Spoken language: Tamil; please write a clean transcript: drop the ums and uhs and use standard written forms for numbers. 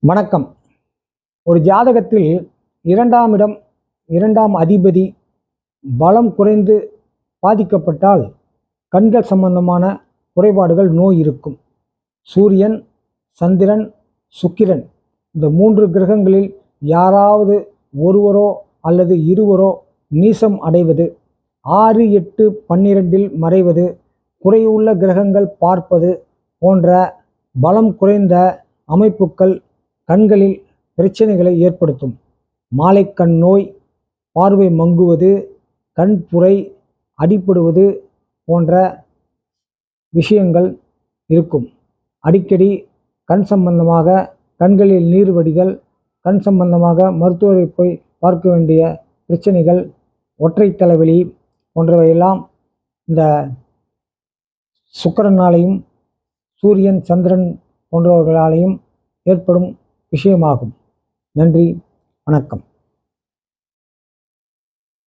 வணக்கம். ஒரு ஜாதகத்தில் இரண்டாம் அதிபதி பலம் குறைந்து பாதிக்கப்பட்டால் கண்கள் சம்பந்தமான குறைபாடுகள் நோய் இருக்கும். சூரியன், சந்திரன், சுக்கிரன் இந்த 3 கிரகங்களில் யாராவது ஒருவரோ அல்லது இருவரோ நீசம் அடைவது, 6, 8, 12 மறைவது, குறையுள்ள கிரகங்கள் பார்ப்பது போன்ற பலம் குறைந்த அமைப்புகள் கண்களில் பிரச்சனைகளை ஏற்படுத்தும். மாலைக்கண் நோய், பார்வை மங்குவது, கண்புரை அடிபடுவது போன்ற விஷயங்கள் இருக்கும். அடிக்கடி கண் சம்பந்தமாக கண்களில் நீர் வடிதல், கண் சம்பந்தமாக மருத்துவரை போய் பார்க்க வேண்டிய பிரச்சனைகள், ஒற்றை தலைவலி போன்றவையெல்லாம் இந்த சுக்கிரனாலையும் சூரியன், சந்திரன் போன்றவர்களாலையும் ஏற்படும் விஷயமாகும். நன்றி, வணக்கம்.